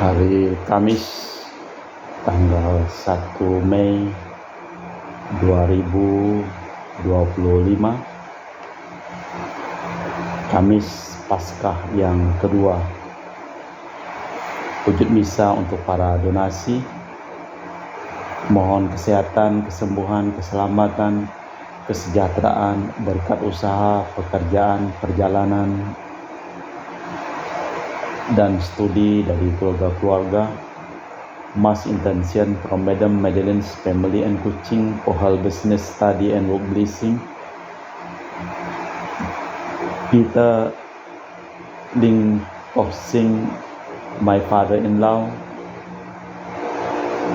Hari Kamis tanggal 1 Mei 2025, Kamis Paskah yang kedua. Wujud misa untuk para donasi. Mohon kesehatan, kesembuhan, keselamatan, kesejahteraan, berkat usaha, pekerjaan, perjalanan, dan studi dari keluarga-keluarga. Mass intention from Madam Madeline's family and Kuching for her business, study and work blessing. Peter Ling of Sing, my father-in-law,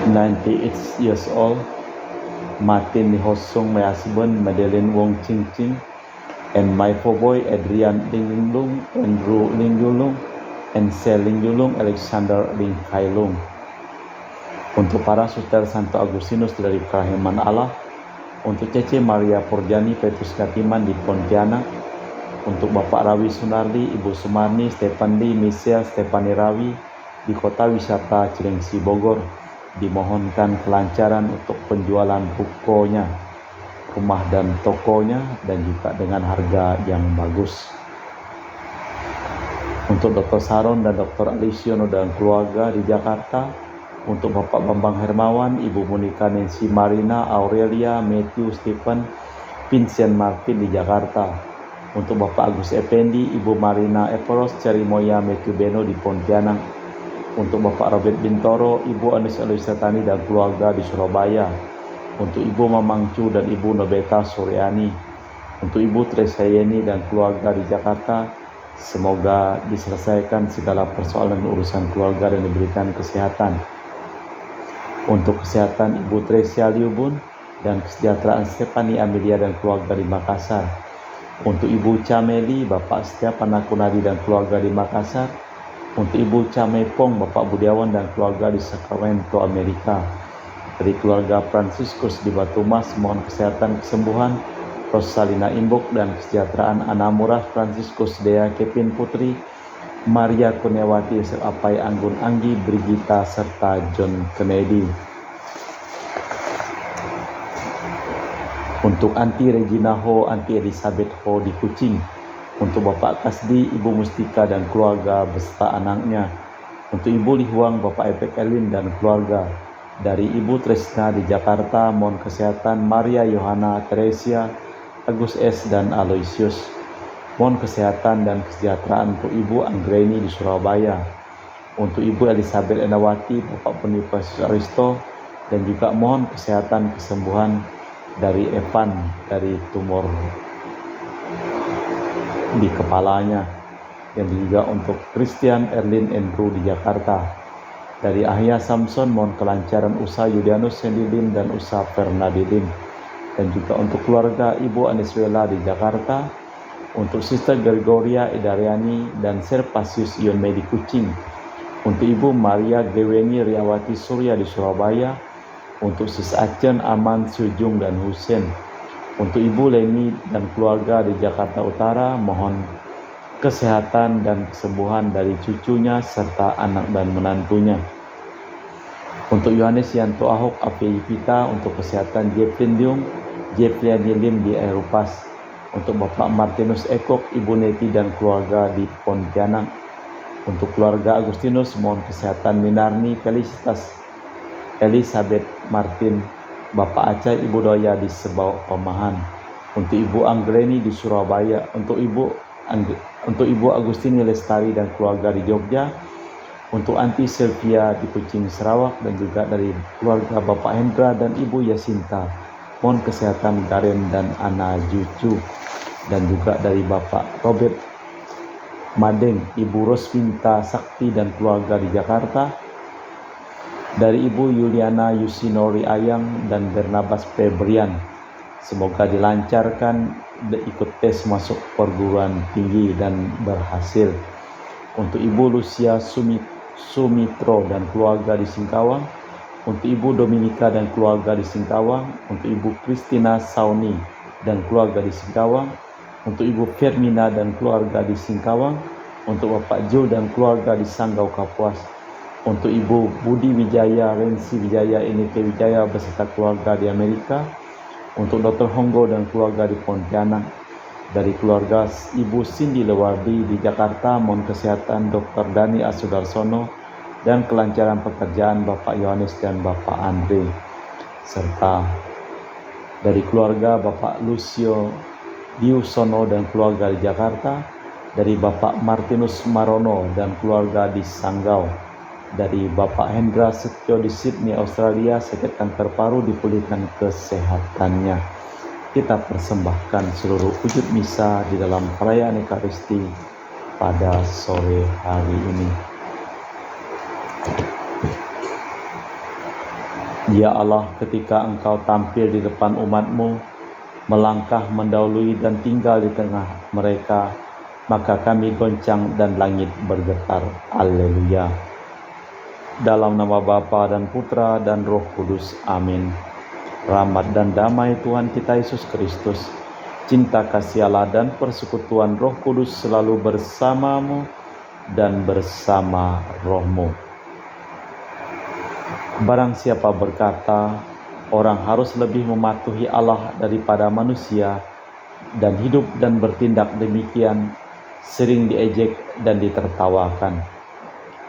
98 years old. Martin Lee Hosung, my husband, Madeline Wong Ching Ching, and my four boy Adrian Ling Yulung, Andrew Ling Yulung, and Sel Ling Yulung, Alexander Ling Kai Lung. Untuk para suster Santo Agustinus dari Kerahiman Allah, untuk Cece Maria Porjani Petrus Katiman di Pontianak, untuk Bapak Rawi Sunardi, Ibu Sumarni, Stefan Lee, Michelle, Stefani Rawi di Kota Wisata Cilengsi Bogor, dimohonkan kelancaran untuk penjualan rukonya, rumah dan tokonya, dan juga dengan harga yang bagus. Untuk Dr. Saron dan Dr. Alisiono dan keluarga di Jakarta, untuk Bapak Bambang Hermawan, Ibu Monika Nancy Marina, Aurelia, Matthew, Stephen, Vincent Martin di Jakarta, untuk Bapak Agus Effendi, Ibu Marina Eporos, Cerimoya, Matthew Beno di Pontianak, untuk Bapak Robert Bintoro, Ibu Anis Elisatani dan keluarga di Surabaya, untuk Ibu Mamang Chu dan Ibu Nobeta Suryani, untuk Ibu Teresa Yeni dan keluarga di Jakarta. Semoga diselesaikan segala persoalan urusan keluarga dan diberikan kesehatan. Untuk kesehatan Ibu Tresia Liubun dan kesejahteraan Stefani Amelia dan keluarga di Makassar. Untuk Ibu Cameli, Bapak Setiapan Akunadi dan keluarga di Makassar. Untuk Ibu Camepong, Bapak Budiawan dan keluarga di Sacramento, Amerika. Dari keluarga Franciscus di Batu Mas, mohon kesehatan, kesembuhan, Rosalina Imbok dan kesejahteraan Ana Murah, Franciscus Dea Kevin Putri, Maria Kurniawati, Apai Anggun Anggi, Brigita, serta John Kennedy. Untuk Anti Regina Ho, Anti Elizabeth Ho di Kuching. Untuk Bapak Kasdi, Ibu Mustika dan keluarga beserta anaknya. Untuk Ibu Lihuang, Bapak Epek Elin dan keluarga. Dari Ibu Tresna di Jakarta, mohon kesehatan Maria Yohana Teresia, Agus S. dan Aloysius. Mohon kesehatan dan kesejahteraan untuk Ibu Anggreni di Surabaya. Untuk Ibu Elizabeth Enawati, Bapak Boniface Aristo, dan juga mohon kesehatan kesembuhan dari Evan dari tumor di kepalanya. Dan juga untuk Christian Erlin Andrew di Jakarta. Dari Ahya Samson, mohon kelancaran usaha Yulianus Sendilin dan usaha Fernadilin. Dan juga untuk keluarga Ibu Aniswela di Jakarta, untuk Sister Gregoria Edariani dan Serpasius Ionme di Kuching, untuk Ibu Maria Geweni Riawati Surya di Surabaya, untuk Sis Acen Aman Sujung dan Husen, untuk Ibu Leni dan keluarga di Jakarta Utara, mohon kesehatan dan kesembuhan dari cucunya serta anak dan menantunya. Untuk Yohanes Yanto Ahok Apeyipita, untuk kesehatan Jeffrey Liung, Jeffrey Lim di Eropas, untuk Bapak Martinus Ekok, Ibu Neti dan keluarga di Pontianak. Untuk keluarga Agustinus, mohon kesehatan Minarni Felicitas, Elizabeth Martin, Bapak Acai, Ibu Doya di Sebau Pemahan. Untuk Ibu Anggreni di Surabaya, untuk Ibu Agustini Lestari dan keluarga di Jogja. Untuk Anti Sylvia di Kuching Sarawak, dan juga dari keluarga Bapak Hendra dan Ibu Yasinta. Mohon kesehatan Garen dan Ana Jucu. Dan juga dari Bapak Robert Madeng, Ibu Rosvinta Sakti dan keluarga di Jakarta. Dari Ibu Yuliana Yusinori Ayang dan Bernabas Febrian. Semoga dilancarkan ikut tes masuk perguruan tinggi dan berhasil. Untuk Ibu Lucia Sumitro dan keluarga di Singkawang. Untuk Ibu Dominika dan keluarga di Singkawang. Untuk Ibu Christina Sauni dan keluarga di Singkawang. Untuk Ibu Firmina dan keluarga di Singkawang. Untuk Bapak Jo dan keluarga di Sanggau Kapuas. untuk Ibu Budi Wijaya, Rensi Wijaya, Ineke Wijaya beserta keluarga di Amerika, untuk Dr. Honggo dan keluarga di Pontianak, dari keluarga Ibu Cindy Lewardi di Jakarta, mohon kesehatan Dr. Dani Asudarsono dan kelancaran pekerjaan Bapak Yohanes dan Bapak Andre, serta dari keluarga Bapak Lucio Diusono dan keluarga di Jakarta, dari Bapak Martinus Marono dan keluarga di Sanggau, dari Bapak Hendra Setyo di Sydney, Australia, sakit kanker paru, dipulihkan kesehatannya. Kita persembahkan seluruh wujud misa di dalam perayaan Ekaristi pada sore hari ini. Ya Allah, ketika Engkau tampil di depan umat-Mu, melangkah mendahului dan tinggal di tengah mereka, maka kami goncang dan langit bergetar. Haleluya. Dalam nama Bapa dan Putra dan Roh Kudus. Amin. Rahmat dan damai Tuhan kita Yesus Kristus, cinta kasih Allah dan persekutuan Roh Kudus selalu bersamamu dan bersama rohmu. Barang siapa berkata, orang harus lebih mematuhi Allah daripada manusia, dan hidup dan bertindak demikian, sering diejek dan ditertawakan.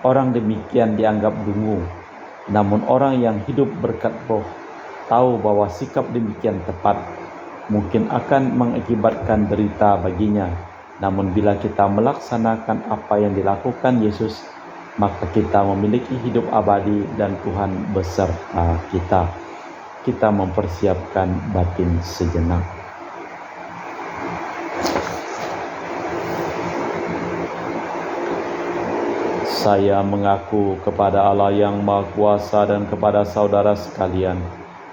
Orang demikian dianggap dungu, namun orang yang hidup berkat Roh tahu bahwa sikap demikian tepat, mungkin akan mengakibatkan derita baginya. Namun bila kita melaksanakan apa yang dilakukan Yesus, maka kita memiliki hidup abadi dan Tuhan beserta kita. Kita mempersiapkan batin sejenak. Saya mengaku kepada Allah yang Maha Kuasa dan kepada saudara sekalian,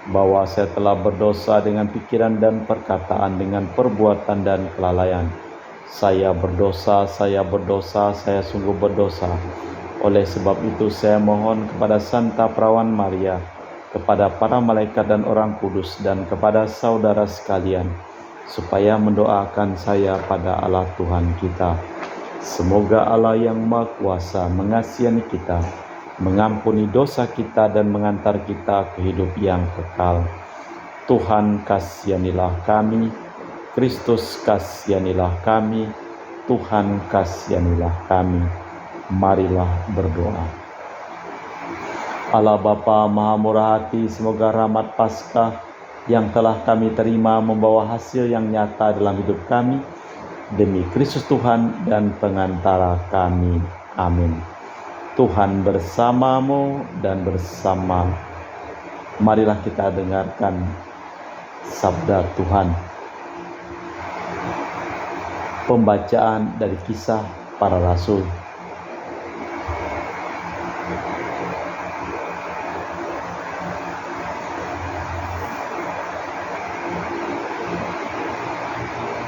bahwa saya telah berdosa dengan pikiran dan perkataan, dengan perbuatan dan kelalaian. Saya berdosa, saya sungguh berdosa. Oleh sebab itu saya mohon kepada Santa Perawan Maria, kepada para malaikat dan orang kudus, dan kepada saudara sekalian, supaya mendoakan saya pada Allah Tuhan kita. Semoga Allah yang Maha Kuasa mengasihi kita, mengampuni dosa kita dan mengantar kita ke hidup yang kekal. Tuhan kasihanilah kami, Kristus kasihanilah kami, Tuhan kasihanilah kami. Marilah berdoa. Allah Bapa Maha Murah Hati, semoga rahmat Paskah yang telah kami terima membawa hasil yang nyata dalam hidup kami, demi Kristus Tuhan dan pengantara kami. Amin. Tuhan bersamamu dan bersama. Marilah kita dengarkan sabda Tuhan. Pembacaan dari Kisah Para Rasul.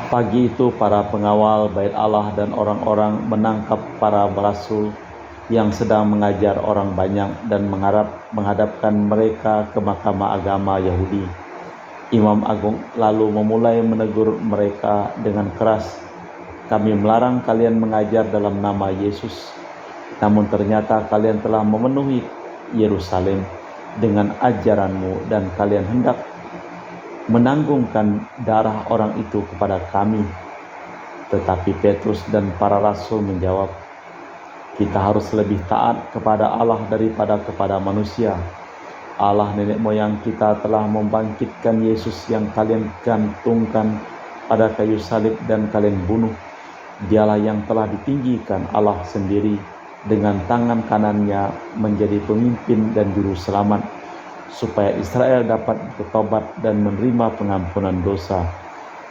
Pagi itu para pengawal bait Allah dan orang-orang menangkap para rasul yang sedang mengajar orang banyak dan menghadapkan mereka ke mahkamah agama Yahudi. Imam Agung lalu memulai menegur mereka dengan keras, "Kami melarang kalian mengajar dalam nama Yesus, namun ternyata kalian telah memenuhi Yerusalem dengan ajaranmu dan kalian hendak menanggungkan darah orang itu kepada kami." Tetapi Petrus dan para rasul menjawab, "Kita harus lebih taat kepada Allah daripada kepada manusia. Allah nenek moyang kita telah membangkitkan Yesus yang kalian gantungkan pada kayu salib dan kalian bunuh. Dialah yang telah ditinggikan Allah sendiri dengan tangan kanannya menjadi pemimpin dan juru selamat, supaya Israel dapat bertobat dan menerima pengampunan dosa.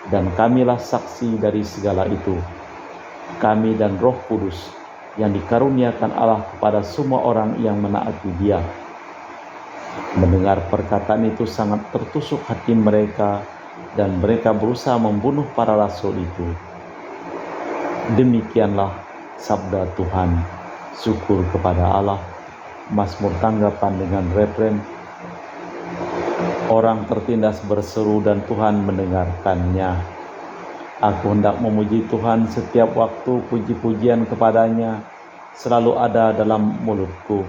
Dan kamilah saksi dari segala itu, kami dan Roh Kudus yang dikaruniakan Allah kepada semua orang yang menaati Dia." Mendengar perkataan itu sangat tertusuk hati mereka, dan mereka berusaha membunuh para rasul itu. Demikianlah sabda Tuhan. Syukur kepada Allah. Mazmur tanggapan dengan refren, orang tertindas berseru dan Tuhan mendengarkannya. Aku hendak memuji Tuhan setiap waktu, puji-pujian kepadanya selalu ada dalam mulutku.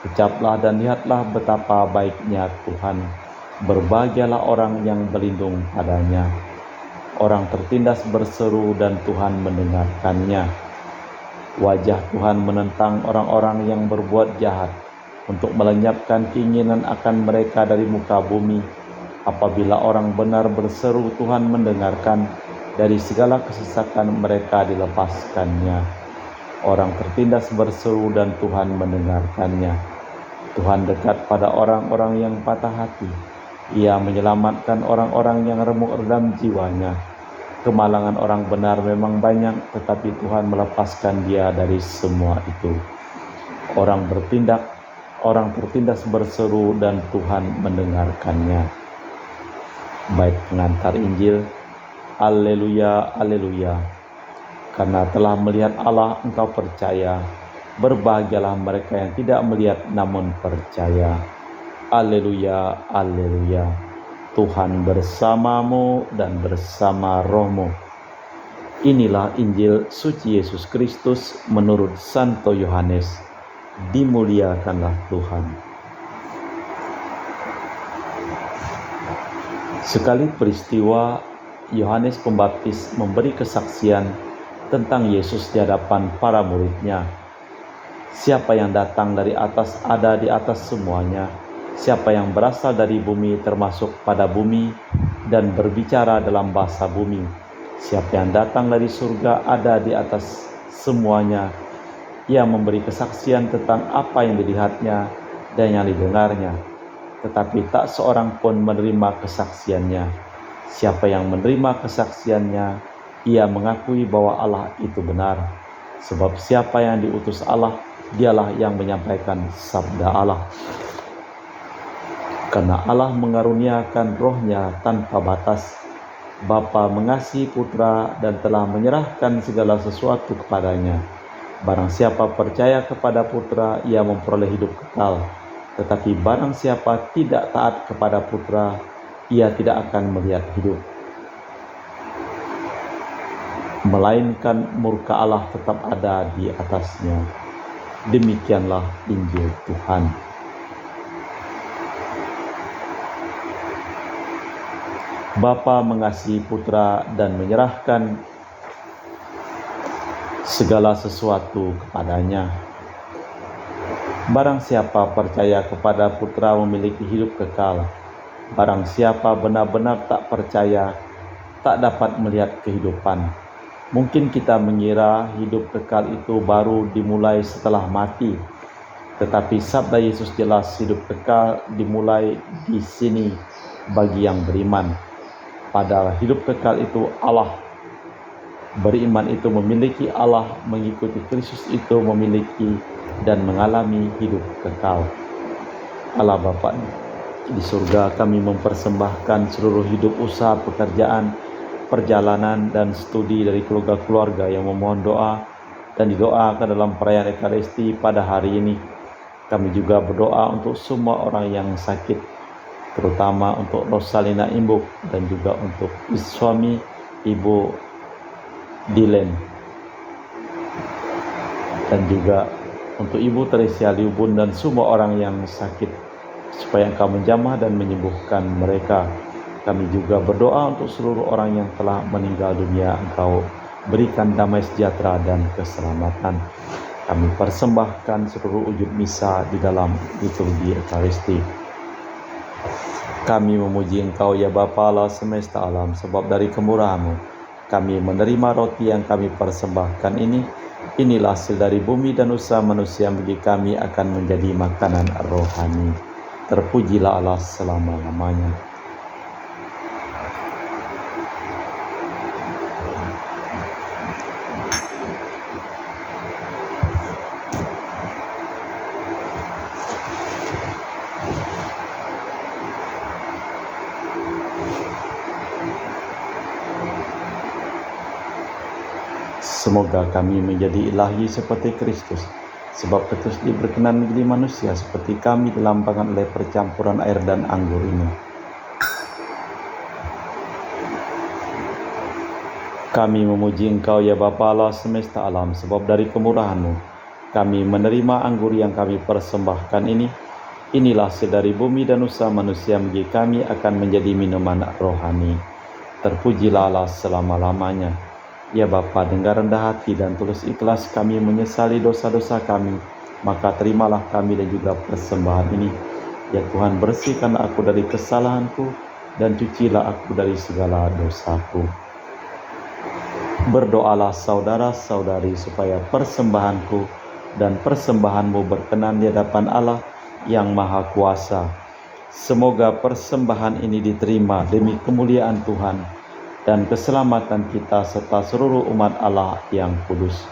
Ucaplah dan lihatlah betapa baiknya Tuhan. Berbahagialah orang yang berlindung padanya. Orang tertindas berseru dan Tuhan mendengarkannya. Wajah Tuhan menentang orang-orang yang berbuat jahat untuk melenyapkan keinginan akan mereka dari muka bumi. Apabila orang benar berseru, Tuhan mendengarkan, dari segala kesesakan mereka dilepaskannya. Orang tertindas berseru dan Tuhan mendengarkannya. Tuhan dekat pada orang-orang yang patah hati. Ia menyelamatkan orang-orang yang remuk redam jiwanya. Kemalangan orang benar memang banyak, tetapi Tuhan melepaskan dia dari semua itu. Orang tertindas berseru dan Tuhan mendengarkannya. Bait pengantar Injil. Haleluya, haleluya. Karena telah melihat Allah engkau percaya. Berbahagialah mereka yang tidak melihat namun percaya. Haleluya, haleluya. Tuhan bersamamu dan bersama rohmu. Inilah Injil suci Yesus Kristus menurut Santo Yohanes. Dimuliakanlah Tuhan. Sekali peristiwa, Yohanes Pembaptis memberi kesaksian tentang Yesus di hadapan para muridnya. Siapa yang datang dari atas ada di atas semuanya. Siapa yang berasal dari bumi termasuk pada bumi dan berbicara dalam bahasa bumi. Siapa yang datang dari surga ada di atas semuanya. Ia memberi kesaksian tentang apa yang dilihatnya dan yang didengarnya. Tetapi tak seorang pun menerima kesaksiannya. Siapa yang menerima kesaksiannya, ia mengakui bahwa Allah itu benar. Sebab siapa yang diutus Allah, dialah yang menyampaikan sabda Allah. Karena Allah mengaruniakan rohnya tanpa batas. Bapa mengasihi Putra dan telah menyerahkan segala sesuatu kepadanya. Barang siapa percaya kepada Putra, ia memperoleh hidup kekal. Tetapi barang siapa tidak taat kepada Putra, ia tidak akan melihat hidup, melainkan murka Allah tetap ada di atasnya. Demikianlah Injil Tuhan. Bapa mengasihi Putra dan menyerahkan segala sesuatu kepadanya. Barang siapa percaya kepada Putra memiliki hidup kekal. Barang siapa benar-benar tak percaya, tak dapat melihat kehidupan. Mungkin kita mengira hidup kekal itu baru dimulai setelah mati. Tetapi sabda Yesus jelas, hidup kekal dimulai di sini bagi yang beriman. Padahal hidup kekal itu Allah. Beriman itu memiliki Allah, mengikuti Kristus itu memiliki dan mengalami hidup kekal. Allah Bapa di surga, kami mempersembahkan seluruh hidup, usaha, pekerjaan, perjalanan dan studi dari keluarga-keluarga yang memohon doa dan didoakan dalam perayaan Ekaristi pada hari ini. Kami juga berdoa untuk semua orang yang sakit, terutama untuk Rosalina Imbuk dan juga untuk suami Ibu Dilen, dan juga untuk Ibu Teresia Liubun dan semua orang yang sakit, supaya Engkau menjamah dan menyembuhkan mereka. Kami juga berdoa untuk seluruh orang yang telah meninggal dunia, Engkau berikan damai sejahtera dan keselamatan. Kami persembahkan seluruh wujud misa di dalam liturgi Ekaristi. Kami memuji Engkau ya Bapa Allah semesta alam, sebab dari kemurahan-Mu kami menerima roti yang kami persembahkan ini. Inilah hasil dari bumi dan usaha manusia, bagi kami akan menjadi makanan rohani. Terpujilah Allah selama-lamanya. Semoga kami menjadi ilahi seperti Kristus, sebab Kristus berkenan menjadi manusia seperti kami dilambangkan oleh percampuran air dan anggur ini. Kami memuji Engkau ya Bapa Allah semesta alam, sebab dari kemurahan-Mu kami menerima anggur yang kami persembahkan ini. Inilah sedari bumi dan usaha manusia bagi kami akan menjadi minuman rohani. Terpujilah Allah selama-lamanya. Ya Bapa, dengan rendah hati dan tulus ikhlas kami menyesali dosa-dosa kami, maka terimalah kami dan juga persembahan ini. Ya Tuhan, bersihkanlah aku dari kesalahanku dan cucilah aku dari segala dosaku. Berdoalah saudara-saudari supaya persembahanku dan persembahanmu berkenan di hadapan Allah yang Maha Kuasa. Semoga persembahan ini diterima demi kemuliaan Tuhan dan keselamatan kita serta seluruh umat Allah yang kudus.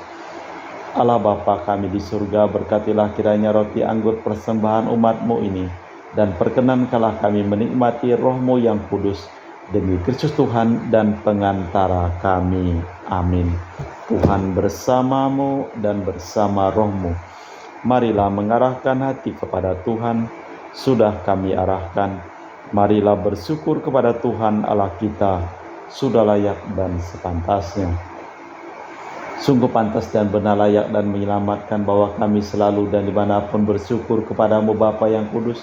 Allah Bapa kami di surga, berkatilah kiranya roti anggur persembahan umat-Mu ini, dan perkenankanlah kami menikmati Roh-Mu yang kudus, demi Kristus Tuhan dan pengantara kami. Amin. Tuhan bersamamu dan bersama Roh-Mu. Marilah mengarahkan hati kepada Tuhan. Sudah kami arahkan, marilah bersyukur kepada Tuhan Allah kita. Sudah layak dan sepantasnya. Sungguh pantas dan benar, layak dan menyelamatkan bahwa kami selalu dan dimanapun bersyukur kepadamu Bapa yang kudus,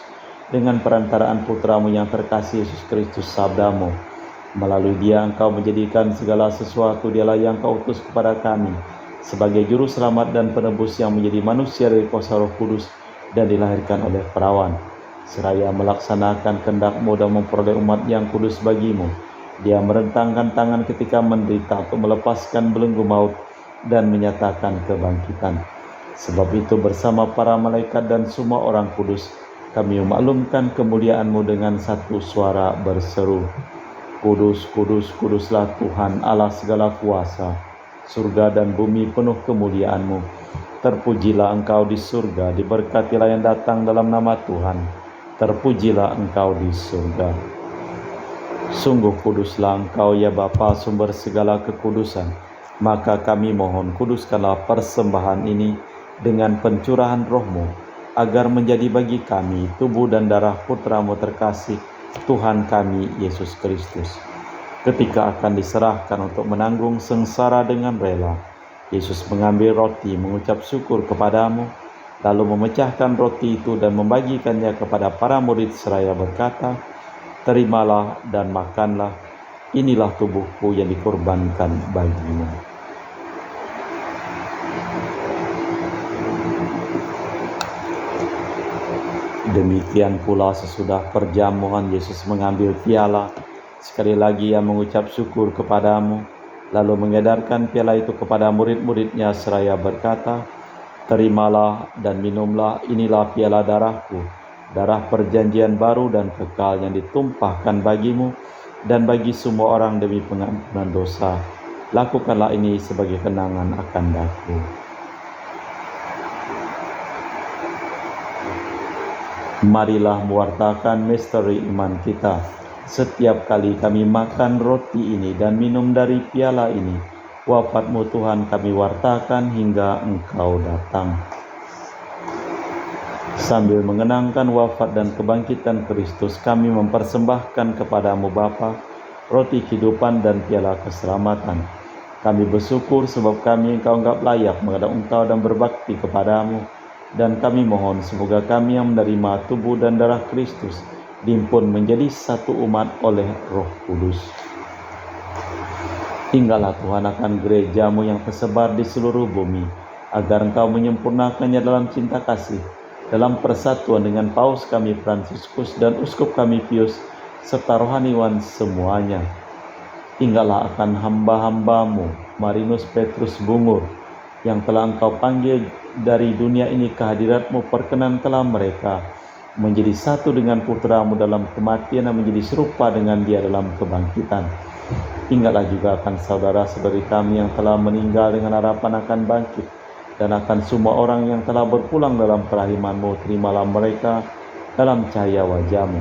dengan perantaraan Putramu yang terkasih Yesus Kristus, sabdamu. Melalui Dia Engkau menjadikan segala sesuatu. Dialah yang Kau utus kepada kami sebagai juru selamat dan penebus yang menjadi manusia dari kuasa Roh Kudus dan dilahirkan oleh perawan, seraya melaksanakan kehendak-Mu dan memperoleh umat yang kudus bagimu. Dia merentangkan tangan ketika menderita untuk melepaskan belenggu maut dan menyatakan kebangkitan. Sebab itu bersama para malaikat dan semua orang kudus, kami memaklumkan kemuliaan-Mu dengan satu suara berseru, Kudus, kudus, kuduslah Tuhan Allah segala kuasa. Surga dan bumi penuh kemuliaan-Mu. Terpujilah Engkau di surga, diberkatilah yang datang dalam nama Tuhan. Terpujilah Engkau di surga. Sungguh kuduslah Engkau ya Bapa, sumber segala kekudusan. Maka kami mohon, kuduskanlah persembahan ini dengan pencurahan Roh-Mu, agar menjadi bagi kami tubuh dan darah Putra-Mu terkasih, Tuhan kami Yesus Kristus. Ketika akan diserahkan untuk menanggung sengsara dengan rela, Yesus mengambil roti, mengucap syukur kepadamu, lalu memecahkan roti itu dan membagikannya kepada para murid seraya berkata, terimalah dan makanlah, inilah tubuhku yang dikorbankan bagimu. Demikian pula sesudah perjamuan Yesus mengambil piala, sekali lagi Ia mengucap syukur kepadamu, lalu mengedarkan piala itu kepada murid-muridnya seraya berkata, terimalah dan minumlah, inilah piala darahku, darah perjanjian baru dan kekal yang ditumpahkan bagimu dan bagi semua orang demi pengampunan dosa. Lakukanlah ini sebagai kenangan akan Aku. Marilah mewartakan misteri iman kita. Setiap kali kami makan roti ini dan minum dari piala ini, wafat-Mu Tuhan kami wartakan hingga Engkau datang. Sambil mengenangkan wafat dan kebangkitan Kristus, kami mempersembahkan kepadamu Bapa, roti kehidupan dan piala keselamatan. Kami bersyukur sebab kami Engkau anggap layak menghadap Engkau dan berbakti kepadamu. Dan kami mohon semoga kami yang menerima tubuh dan darah Kristus dihimpun menjadi satu umat oleh Roh Kudus. Tinggallah Tuhan akan gereja-Mu yang tersebar di seluruh bumi, agar Engkau menyempurnakannya dalam cinta kasih, dalam persatuan dengan Paus kami Fransiskus dan Uskup kami Pius, serta rohaniwan semuanya. Tinggallah akan hamba-hamba-Mu, Marinus Petrus Bungur, yang telah Engkau panggil dari dunia ini ke hadirat-Mu. Perkenankanlah mereka menjadi satu dengan Putra-Mu dalam kematian dan menjadi serupa dengan Dia dalam kebangkitan. Tinggallah juga akan saudara-saudari kami yang telah meninggal dengan harapan akan bangkit, dan akan semua orang yang telah berpulang dalam kerahiman-Mu. Terimalah mereka dalam cahaya wajah-Mu.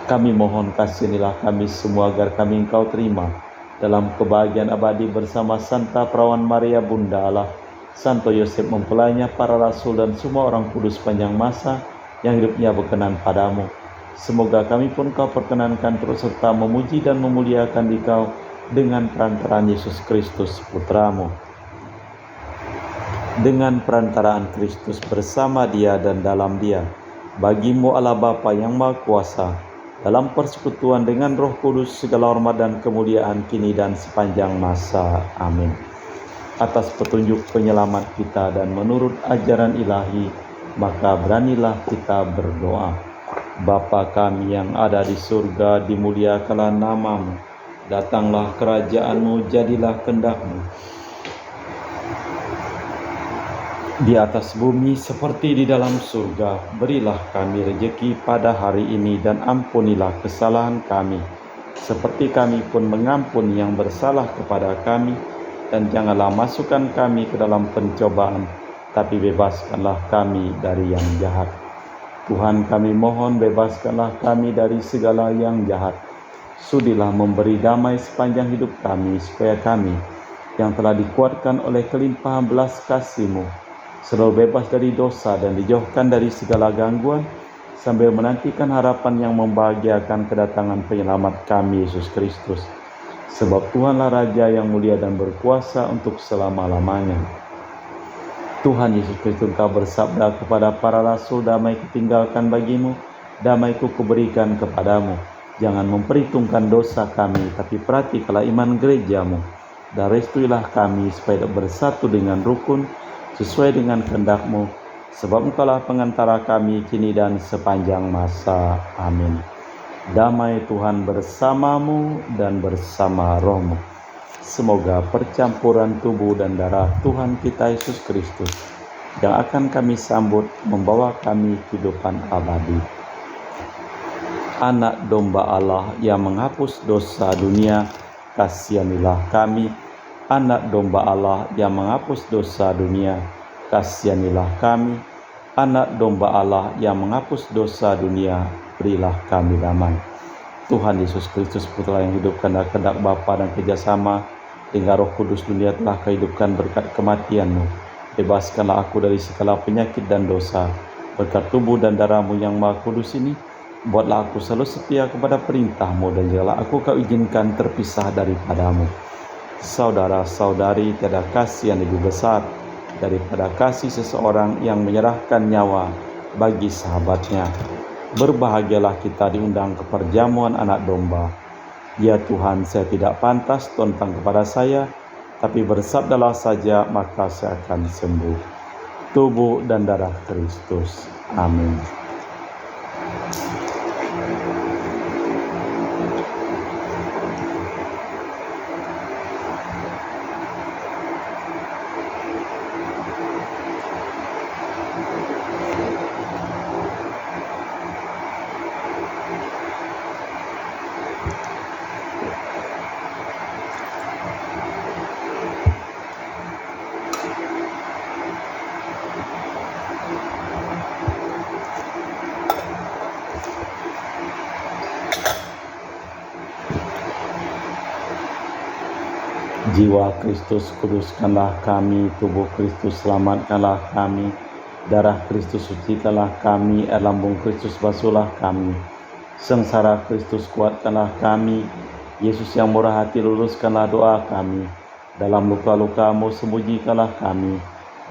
Kami mohon kasihanilah kami semua agar kami Engkau terima dalam kebahagiaan abadi bersama Santa Perawan Maria Bunda Allah, Santo Yosef mempelainya, para rasul dan semua orang kudus panjang masa yang hidupnya berkenan padamu. Semoga kami pun Kau perkenankan terus serta memuji dan memuliakan Dikau dengan perantaraan Yesus Kristus Putra-Mu. dengan perantaraan Kristus bersama Dia dan dalam Dia, bagimu Allah Bapa yang Maha Kuasa, dalam persekutuan dengan Roh Kudus, segala hormat dan kemuliaan kini dan sepanjang masa. Amin. Atas petunjuk penyelamat kita dan menurut ajaran ilahi, maka beranilah kita berdoa. Bapa kami yang ada di surga, dimuliakanlah namamu. Datanglah kerajaanmu, jadilah kehendak-Mu di atas bumi seperti di dalam surga. Berilah kami rejeki pada hari ini dan ampunilah kesalahan kami, seperti kami pun mengampuni yang bersalah kepada kami. Dan janganlah masukkan kami ke dalam pencobaan, tapi bebaskanlah kami dari yang jahat. Tuhan, kami mohon bebaskanlah kami dari segala yang jahat. Sudilah memberi damai sepanjang hidup kami, supaya kami yang telah dikuatkan oleh kelimpahan belas kasih-Mu selalu bebas dari dosa dan dijauhkan dari segala gangguan, sambil menantikan harapan yang membahagiakan kedatangan penyelamat kami, Yesus Kristus. Sebab Tuhanlah Raja yang mulia dan berkuasa untuk selama-lamanya. Tuhan Yesus Kristus, Engkau bersabda kepada para rasul, damai kutinggalkan bagimu, damai-Ku kuberikan kepadamu. Jangan memperhitungkan dosa kami, tapi perhatikanlah iman gereja-Mu. Dan restuilah kami supaya bersatu dengan rukun, sesuai dengan kehendak-Mu, sebab Engkaulah pengantara kami kini dan sepanjang masa. Amin. Damai Tuhan bersamamu dan bersama rohmu. Semoga percampuran tubuh dan darah Tuhan kita Yesus Kristus yang akan kami sambut membawa kami kehidupan abadi. Anak domba Allah yang menghapus dosa dunia, kasihanilah kami. Anak domba Allah yang menghapus dosa dunia, kasihanilah kami. Anak domba Allah yang menghapus dosa dunia, berilah kami damai. Tuhan Yesus Kristus, Putra yang hidupkan dan kehendak Bapa dan kerjasama dengan Roh Kudus, dunia telah kehidupkan berkat kematian-Mu. Bebaskanlah aku dari segala penyakit dan dosa. Berkat tubuh dan darah-Mu yang Maha Kudus ini, buatlah aku selalu setia kepada perintah-Mu, dan janganlah aku Kau izinkan terpisah daripada-Mu. Saudara-saudari, tiada kasih yang lebih besar daripada kasih seseorang yang menyerahkan nyawa bagi sahabatnya. Berbahagialah kita diundang ke perjamuan anak domba. Ya Tuhan, saya tidak pantas tentang kepada saya, tapi bersabdalah saja, maka saya akan sembuh. Tubuh dan darah Kristus. Amin. Jiwa Kristus, kuduskanlah kami. Tubuh Kristus, selamatkanlah kami. Darah Kristus, sucikanlah kami. Air lambung Kristus, basuhlah kami. Sengsara Kristus, kuatkanlah kami. Yesus yang murah hati, luruskanlah doa kami. Dalam luka-luka-Mu, sembunyikanlah kami.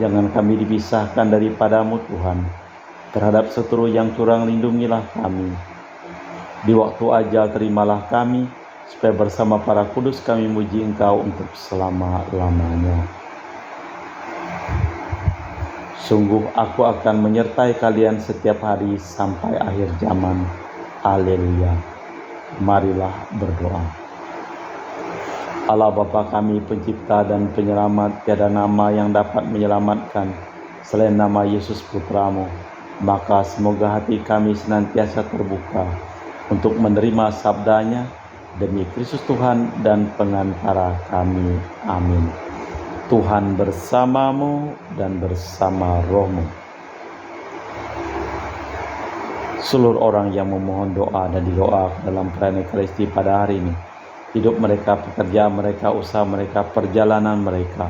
Jangan kami dipisahkan daripada-Mu, Tuhan. Terhadap seturu yang curang, lindungilah kami. Di waktu ajal, terimalah kami, supaya bersama para kudus kami muji Engkau untuk selama-lamanya. Sungguh aku akan menyertai kalian setiap hari sampai akhir zaman. Haleluya. Marilah berdoa. Allah Bapa kami, pencipta dan penyelamat, tiada nama yang dapat menyelamatkan selain nama Yesus Putra-Mu. Maka semoga hati kami senantiasa terbuka untuk menerima sabdanya, demi Kristus Tuhan dan pengantara kami. Amin. Tuhan bersamamu dan bersama rohmu. Seluruh orang yang memohon doa dan didoa dalam perayaan Ekaristi pada hari ini, hidup mereka, pekerjaan mereka, usaha mereka, perjalanan mereka,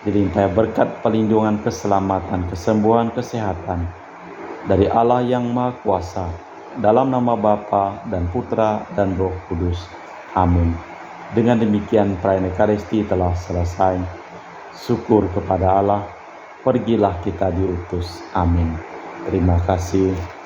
dilimpahi berkat perlindungan, keselamatan, kesembuhan, kesehatan dari Allah yang Maha Kuasa, dalam nama Bapa dan Putra dan Roh Kudus. Amin. Dengan demikian perayaan Ekaristi telah selesai. Syukur kepada Allah. pergilah kita diutus. Amin. Terima kasih.